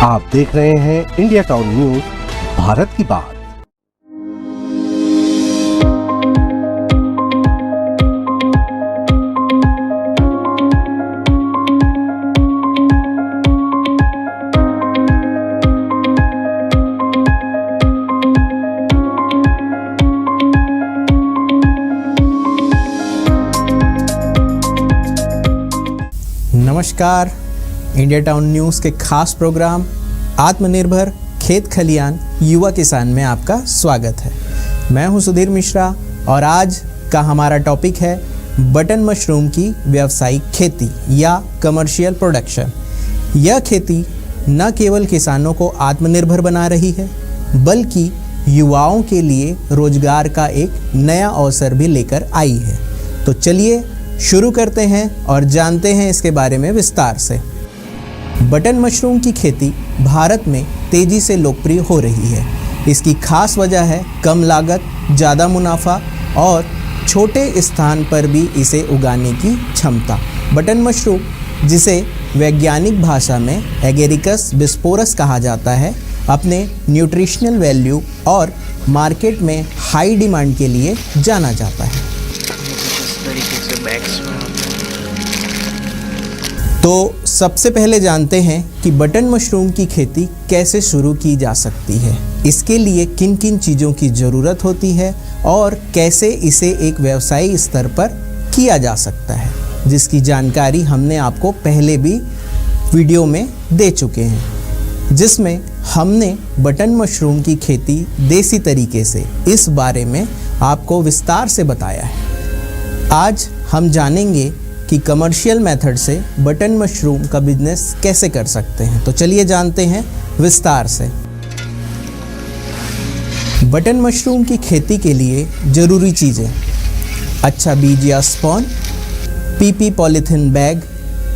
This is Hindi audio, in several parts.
आप देख रहे हैं इंडिया टाउन न्यूज, भारत की बात। नमस्कार, इंडिया टाउन न्यूज़ के खास प्रोग्राम आत्मनिर्भर खेत खलियान युवा किसान में आपका स्वागत है। मैं हूं सुधीर मिश्रा और आज का हमारा टॉपिक है बटन मशरूम की व्यावसायिक खेती या कमर्शियल प्रोडक्शन। यह खेती न केवल किसानों को आत्मनिर्भर बना रही है बल्कि युवाओं के लिए रोजगार का एक नया अवसर भी लेकर आई है। तो चलिए शुरू करते हैं और जानते हैं इसके बारे में विस्तार से। बटन मशरूम की खेती भारत में तेज़ी से लोकप्रिय हो रही है। इसकी खास वजह है कम लागत, ज़्यादा मुनाफा और छोटे स्थान पर भी इसे उगाने की क्षमता। बटन मशरूम, जिसे वैज्ञानिक भाषा में एगेरिकस बिस्पोरस कहा जाता है, अपने न्यूट्रिशनल वैल्यू और मार्केट में हाई डिमांड के लिए जाना जाता है। तो सबसे पहले जानते हैं कि बटन मशरूम की खेती कैसे शुरू की जा सकती है, इसके लिए किन किन चीज़ों की ज़रूरत होती है और कैसे इसे एक व्यवसायी स्तर पर किया जा सकता है, जिसकी जानकारी हमने आपको पहले भी वीडियो में दे चुके हैं, जिसमें हमने बटन मशरूम की खेती देसी तरीके से इस बारे में आपको विस्तार से बताया है। आज हम जानेंगे कि कमर्शियल मेथड से बटन मशरूम का बिजनेस कैसे कर सकते हैं। तो चलिए जानते हैं विस्तार से। बटन मशरूम की खेती के लिए ज़रूरी चीज़ें: अच्छा बीज या स्पॉन, पीपी पॉलीथिन बैग,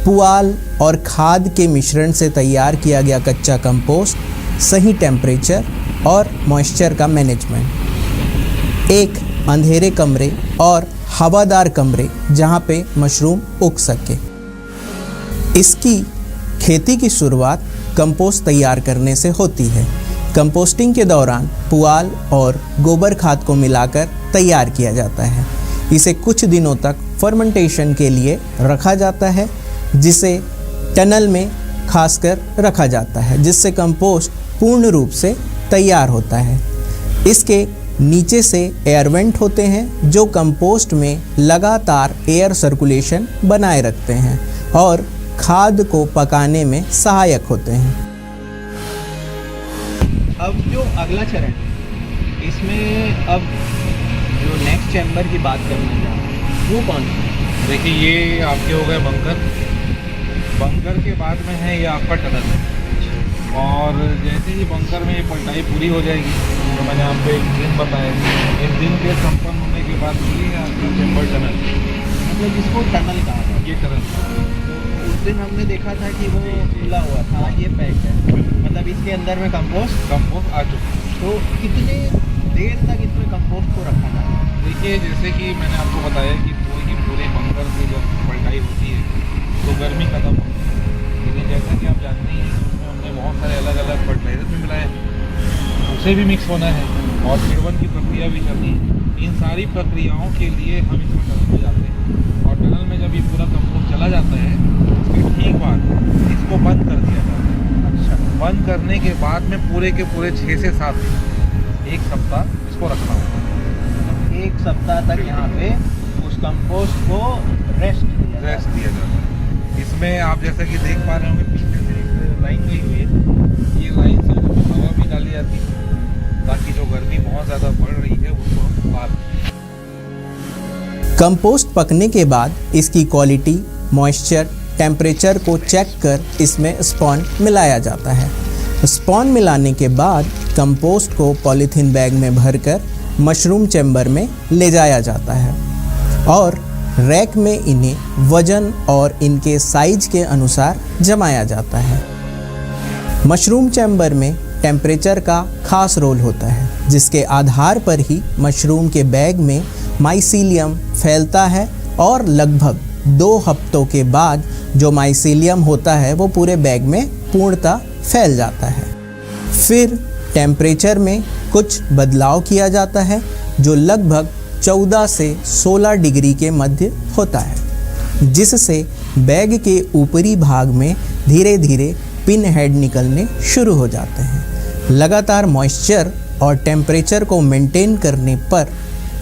पुआल और खाद के मिश्रण से तैयार किया गया कच्चा कंपोस्ट, सही टेम्परेचर और मॉइस्चर का मैनेजमेंट, एक अंधेरे कमरे और हवादार कमरे जहां पे मशरूम उग सके। इसकी खेती की शुरुआत कंपोस्ट तैयार करने से होती है। कंपोस्टिंग के दौरान पुआल और गोबर खाद को मिलाकर तैयार किया जाता है। इसे कुछ दिनों तक फर्मेंटेशन के लिए रखा जाता है, जिसे टनल में खासकर रखा जाता है, जिससे कंपोस्ट पूर्ण रूप से तैयार होता है। इसके नीचे से एयर वेंट होते हैं जो कंपोस्ट में लगातार एयर सर्कुलेशन बनाए रखते हैं और खाद को पकाने में सहायक होते हैं। अब जो अगला चरण, इसमें अब जो नेक्स्ट चैम्बर की बात करना चाह रहे हैं वो कौन सा? देखिए, ये आपके हो गए बंकर के बाद में है ये आपका टनल। और जैसे ही बंकर में ये पलटाई पूरी हो जाएगी, तो मैंने आपको एक दिन बताया, इस दिन के संपन्न होने के बाद ये आपका चैम्बर टनल, मतलब जिसको टनल कहा था, ये टनल। उस दिन हमने देखा था कि वो खुला हुआ था, ये पैक है, मतलब इसके अंदर में कंपोस्ट आ चुका है। तो कितने देर तक इसमें कंपोस्ट को रखा जाता है? देखिए, जैसे कि मैंने आपको बताया कि पूरे बंकर से जब पलटाई होती है तो गर्मी खत्म होती है, लेकिन जैसा कि आप जानते ही हैं उसमें हमने बहुत सारे अलग अलग फर्टिलाइजर भी मिलाए हैं, उसे भी मिक्स होना है और किण्वन की प्रक्रिया भी चलनी है। इन सारी प्रक्रियाओं के लिए हम इसमें टनल में जाते हैं और टनल में जब ये पूरा कंपोस्ट चला जाता है उसके ठीक बाद इसको बंद कर दिया जाता है। अच्छा, बंद करने के बाद में पूरे के पूरे 6 से 7 दिन, 1 सप्ताह इसको रखना होगा। 1 सप्ताह तक यहाँ पे उस कंपोस्ट को रेस्ट दिया जाता है। इसमें आप जैसा कि देख पा रहे होंगे, पीछे से एक लाइन गई हुई है, ये लाइन से हवा भी डाली जाती है ताकि जो गर्मी बहुत ज़्यादा बढ़ रही है उसको हम पार। कंपोस्ट पकने के बाद इसकी क्वालिटी, मॉइस्चर, टेम्परेचर को चेक कर इसमें स्पॉन मिलाया जाता है। स्पॉन मिलाने के बाद कंपोस्ट को पॉलीथीन बैग में भरकर मशरूम चैम्बर में ले जाया जाता है और रैक में इन्हें वजन और इनके साइज के अनुसार जमाया जाता है। मशरूम चैम्बर में टेम्परेचर का खास रोल होता है, जिसके आधार पर ही मशरूम के बैग में माइसीलियम फैलता है और लगभग 2 हफ्तों के बाद जो माइसीलियम होता है वो पूरे बैग में पूर्णतः फैल जाता है। फिर टेम्परेचर में कुछ बदलाव किया जाता है जो लगभग 14 से 16 डिग्री के मध्य होता है, जिससे बैग के ऊपरी भाग में धीरे धीरे पिन हेड निकलने शुरू हो जाते हैं। लगातार मॉइस्चर और टेम्परेचर को मेंटेन करने पर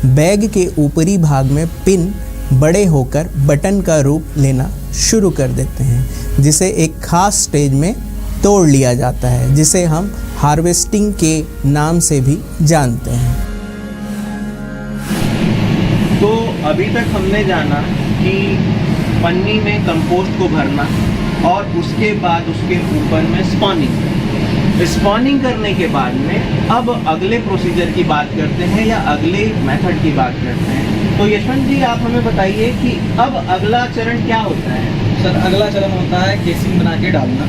बैग के ऊपरी भाग में पिन बड़े होकर बटन का रूप लेना शुरू कर देते हैं, जिसे एक खास स्टेज में तोड़ लिया जाता है, जिसे हम हार्वेस्टिंग के नाम से भी जानते हैं। तो अभी तक हमने जाना कि पन्नी में कंपोस्ट को भरना और उसके बाद उसके ऊपर में स्पॉनिंग करने के बाद में अब अगले प्रोसीजर की बात करते हैं या अगले मेथड की बात करते हैं। तो यशवंत जी आप हमें बताइए कि अब अगला चरण क्या होता है? सर अगला चरण होता है केसिंग बना के डालना।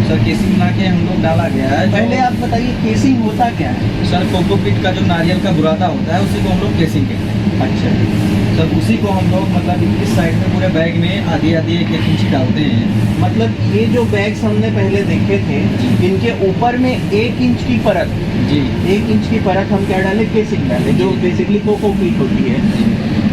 सर केसिंग बना के हम लोग डाला गया है। पहले आप बताइए केसिंग होता क्या है? सर कोकोपीट का जो नारियल का बुरादा होता है उसी को हम लोग केसिंग कहते हैं। अच्छा सर उसी को हम लोग मतलब इस साइड में पूरे बैग में आधी आधी एक एक इंची डालते हैं। मतलब ये जो बैग्स हमने पहले देखे थे इनके ऊपर में 1 इंच की परत, जी 1 इंच की परत हम क्या डालें? केसिंग डालें, जो बेसिकली कोकोपीट होती है।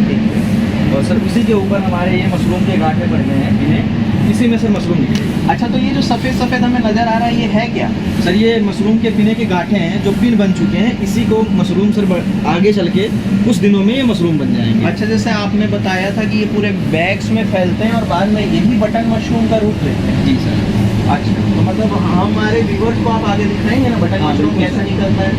ठीक है। और सर उसी के ऊपर हमारे ये मशरूम के गांठे पड़ गए हैं इन्हें, इसी में से मशरूम निकले। अच्छा तो ये जो सफ़ेद सफ़ेद हमें नज़र आ रहा है ये है क्या? सर ये मशरूम के पिने के गांठे हैं जो पिन बन चुके हैं। इसी को मशरूम सर आगे चल के कुछ दिनों में ये मशरूम बन जाएंगे। अच्छा जैसे आपने बताया था कि ये पूरे बैग्स में फैलते हैं और बाद में यही बटन मशरूम का रूप लेते हैं। जी सर। अच्छा तो मतलब हमारे व्यूअर्स को आप आगे दिखाएंगे ना बटन हाँ, मशरूम बिल्कुल कैसा सर। निकलता है?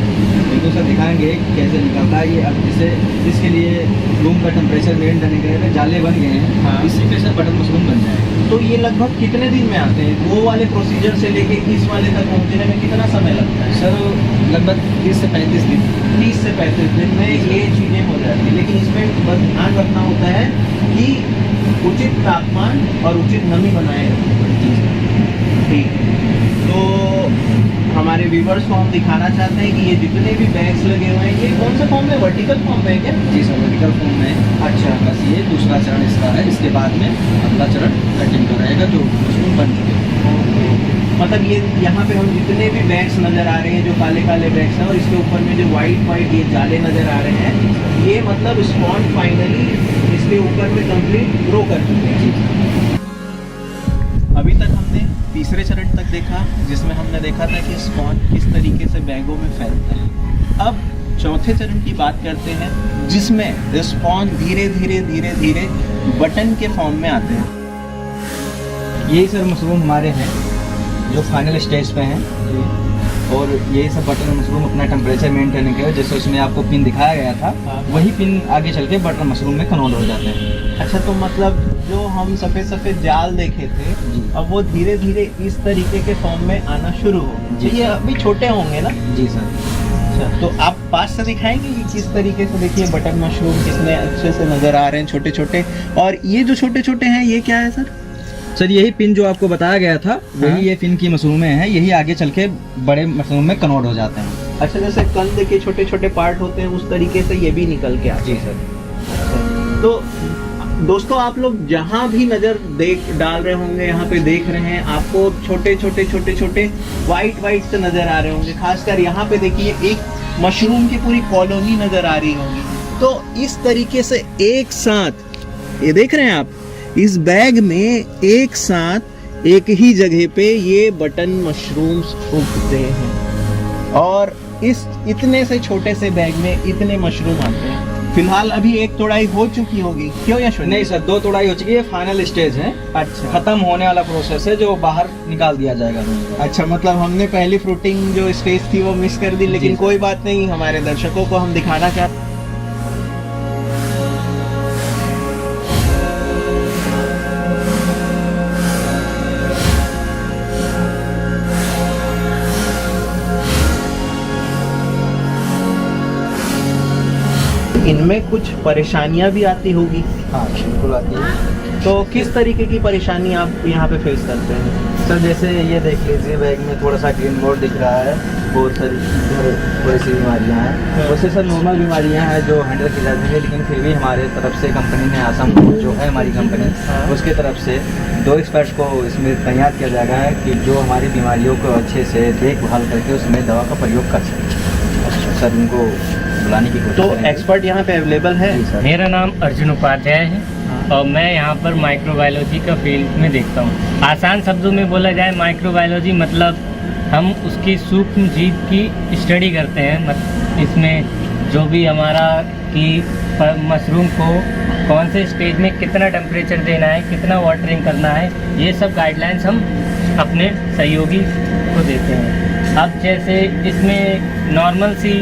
बिल्कुल सर दिखाएंगे कैसे निकलता है ये। अब जैसे इसके लिए रूम का टेम्परेचर मेंटेन करने के लिए जाले बन गए हैं। हाँ। इसी पे सर बटन मशरूम बन जाएगा। तो ये लगभग कितने दिन में आते हैं? वो वाले प्रोसीजर से लेके इस वाले तक पहुंचने में कितना समय लगता है? सर लगभग 30 से 35 दिन। 30 से 35 दिन में ये चीज़ें हो जाती हैं, लेकिन इसमें बस ध्यान रखना होता है कि उचित तापमान और उचित नमी बनाए रखनी पड़ती है। ठीक है। तो हमारे व्यूवर्स को हम दिखाना चाहते हैं कि ये जितने भी बैग्स लगे हुए हैं ये कौन से फॉर्म में? वर्टिकल फॉर्म में है क्या? जी सर वर्टिकल फॉर्म में। अच्छा बस ये दूसरा चरण इसका है। इसके बाद में अगला चरण कटिंग का रहेगा जो मशरूम बन चुके हैं। मतलब ये यहाँ पे हम जितने भी बैग्स नज़र आ रहे हैं जो काले काले बैग्स हैं और इसके ऊपर में जो वाइट ये जाले नज़र आ रहे हैं ये मतलब स्पॉन्ज फाइनली इसके ऊपर में कंप्लीट ग्रो कर चुके हैं। अभी तक हमने तीसरे चरण तक देखा जिसमें हमने देखा था कि स्पॉन्ज किस तरीके से बैगों में फैलता है। अब चौथे चरण की बात करते हैं जिसमें स्पॉन्ज धीरे धीरे बटन के फॉर्म में आते हैं। यही सर मशरूम हमारे हैं जो फाइनल स्टेज पे हैं। और यही सब बटन मशरूम अपना टेम्परेचर मेंटेन करने के जैसे उसमें आपको पिन दिखाया गया था वही पिन आगे चल के बटन मशरूम में कन्वर्ट हो जाते हैं। अच्छा तो मतलब जो हम सफ़ेद जाल देखे थे अब वो धीरे धीरे इस तरीके के फॉर्म में आना शुरू हो गए। ये अभी छोटे होंगे ना? जी सर। अच्छा तो आप पास से दिखाएंगे कि किस तरीके से देखिए बटन मशरूम कितने अच्छे से नज़र आ रहे हैं छोटे छोटे। और ये जो छोटे छोटे हैं ये क्या है सर? सर यही पिन जो आपको बताया गया था वही ये पिन की मशरूमें हैं। यही आगे चल के बड़े मशरूम में कन्वर्ट हो जाते हैं। अच्छा जैसे कंद के छोटे छोटे पार्ट होते हैं उस तरीके से ये भी निकल के आते हैं। जी सर। तो दोस्तों आप लोग जहाँ भी नज़र डाल रहे होंगे यहाँ पे देख रहे हैं आपको छोटे छोटे वाइट से नज़र आ रहे होंगे। खासकर यहाँ पे देखिए एक मशरूम की पूरी कॉलोनी नज़र आ रही होगी। तो इस तरीके से एक साथ ये देख रहे हैं आप इस बैग में एक साथ एक ही जगह पे ये बटन मशरूम्स उगते हैं और इस इतने से छोटे से बैग में इतने मशरूम आते हैं। फिलहाल अभी एक तोड़ाई हो चुकी होगी क्यों यशवंत? नहीं सर 2 तोड़ाई हो चुकी है। फाइनल स्टेज है। अच्छा खत्म होने वाला प्रोसेस है जो बाहर निकाल दिया जाएगा। अच्छा मतलब हमने पहली फ्रूटिंग जो स्टेज थी वो मिस कर दी, लेकिन कोई बात नहीं हमारे दर्शकों को हम दिखाना चाहते हैं। इनमें कुछ परेशानियां भी आती होगी। हाँ बिल्कुल आती है। तो किस तरीके की परेशानी आप यहाँ पे फेस करते हैं? सर जैसे ये देख लीजिए, बैग में थोड़ा सा ग्रीन बोर्ड दिख रहा है, बहुत सारी थोड़ी सी बीमारियाँ हैं। वैसे सर नॉर्मल बीमारियाँ हैं जो हैंडल की जाती है, लेकिन फिर भी हमारे तरफ से कंपनी ने आसाम जो है हमारी कंपनी, उसके तरफ से 2 एक्सपर्ट्स को इसमें तैनात किया जाएगा है कि जो हमारी बीमारियों को अच्छे से देखभाल करके उसमें दवा का प्रयोग कर सकें। सर उनको बुलाने की कोशिश तो करेंगे। एक्सपर्ट यहाँ पे अवेलेबल है? जी सर। मेरा नाम अर्जुन उपाध्याय है और मैं यहाँ पर माइक्रोबायोलॉजी का फील्ड में देखता हूँ। आसान शब्दों में बोला जाए माइक्रोबायोलॉजी मतलब हम उसकी सूक्ष्म जीव की स्टडी करते हैं। इसमें जो भी हमारा कि मशरूम को कौन से स्टेज में कितना टेम्परेचर देना है, कितना वाटरिंग करना है, ये सब गाइडलाइंस हम अपने सहयोगी को देते हैं। अब जैसे इसमें नॉर्मल सी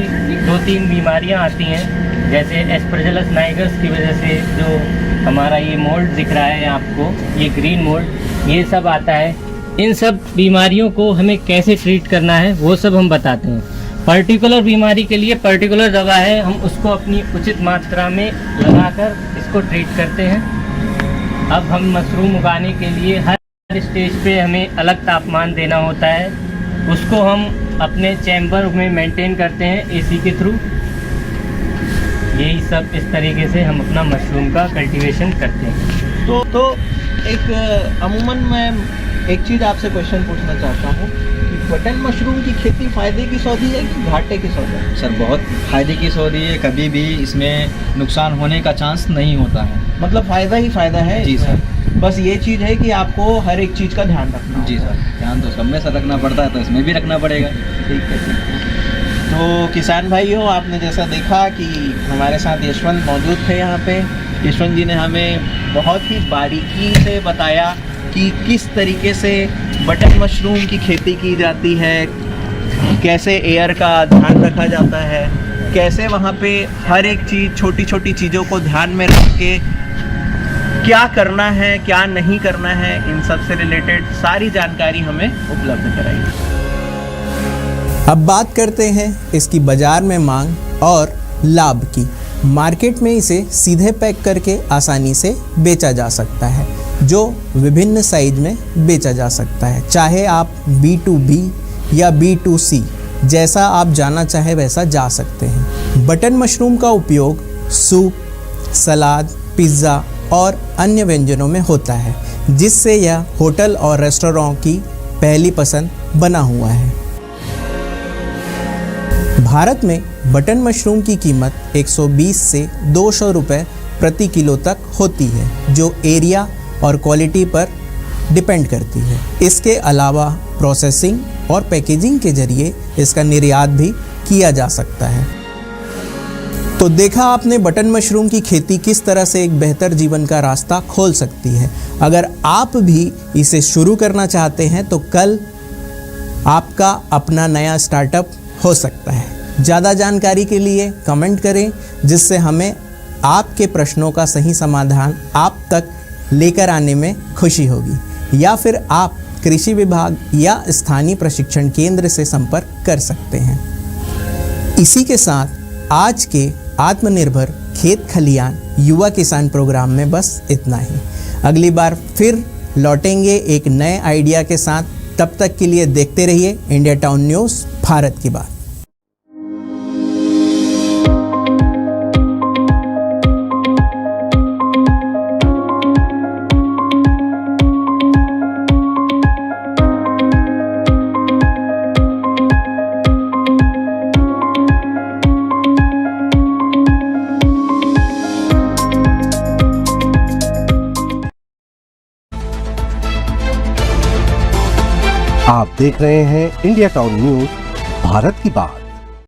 2-3 बीमारियाँ आती हैं, जैसे एस्परजिलस नाइगर्स की वजह से जो हमारा ये मोल्ड दिख रहा है आपको, ये ग्रीन मोल्ड, ये सब आता है। इन सब बीमारियों को हमें कैसे ट्रीट करना है वो सब हम बताते हैं। पर्टिकुलर बीमारी के लिए पर्टिकुलर दवा है, हम उसको अपनी उचित मात्रा में लगाकर इसको ट्रीट करते हैं। अब हम मशरूम उगाने के लिए हर स्टेज पे हमें अलग तापमान देना होता है, उसको हम अपने चैम्बर में मेंटेन करते हैं एसी के थ्रू। यही सब इस तरीके से हम अपना मशरूम का कल्टीवेशन करते हैं। तो एक अमूमन मैं एक चीज़ आपसे क्वेश्चन पूछना चाहता हूँ कि बटन मशरूम की खेती फ़ायदे की सौदी है कि घाटे की सौदा है? सर बहुत फ़ायदे की सौदी है, कभी भी इसमें नुकसान होने का चांस नहीं होता है। मतलब फ़ायदा ही फ़ायदा है? जी सर। बस ये चीज़ है कि आपको हर एक चीज़ का ध्यान रखना जी सर, ध्यान तो सब में सर रखना पड़ता है, तो इसमें भी रखना पड़ेगा। ठीक है, ठीक है। तो किसान भाइयों, आपने जैसा देखा कि हमारे साथ यशवंत मौजूद थे यहाँ पे। यशवंत जी ने हमें बहुत ही बारीकी से बताया कि किस तरीके से बटन मशरूम की खेती की जाती है, कैसे एयर का ध्यान रखा जाता है, कैसे वहाँ पे हर एक चीज़, छोटी छोटी चीज़ों को ध्यान में रख के क्या करना है, क्या नहीं करना है, इन सब से रिलेटेड सारी जानकारी हमें उपलब्ध कराई। अब बात करते हैं इसकी बाजार में मांग और लाभ की। मार्केट में इसे सीधे पैक करके आसानी से बेचा जा सकता है, जो विभिन्न साइज में बेचा जा सकता है। चाहे आप B2B या B2C जैसा आप जाना चाहे वैसा जा सकते हैं। बटन मशरूम का उपयोग सूप, सलाद, पिज़्ज़ा और अन्य व्यंजनों में होता है, जिससे यह होटल और रेस्टोरेंट की पहली पसंद बना हुआ है। भारत में बटन मशरूम की कीमत 120 से 200 रुपये प्रति किलो तक होती है, जो एरिया और क्वालिटी पर डिपेंड करती है। इसके अलावा प्रोसेसिंग और पैकेजिंग के जरिए इसका निर्यात भी किया जा सकता है। तो देखा आपने बटन मशरूम की खेती किस तरह से एक बेहतर जीवन का रास्ता खोल सकती है। अगर आप भी इसे शुरू करना चाहते हैं तो कल आपका अपना नया स्टार्टअप हो सकता है। ज़्यादा जानकारी के लिए कमेंट करें, जिससे हमें आपके प्रश्नों का सही समाधान आप तक लेकर आने में खुशी होगी। या फिर आप कृषि विभाग या स्थानीय प्रशिक्षण केंद्र से संपर्क कर सकते हैं। इसी के साथ आज के आत्मनिर्भर खेत खलियान युवा किसान प्रोग्राम में बस इतना ही। अगली बार फिर लौटेंगे एक नए आइडिया के साथ। तब तक के लिए देखते रहिए इंडिया टाउन न्यूज़, भारत की बात। आप देख रहे हैं इंडिया टाउन न्यूज़, भारत की बात।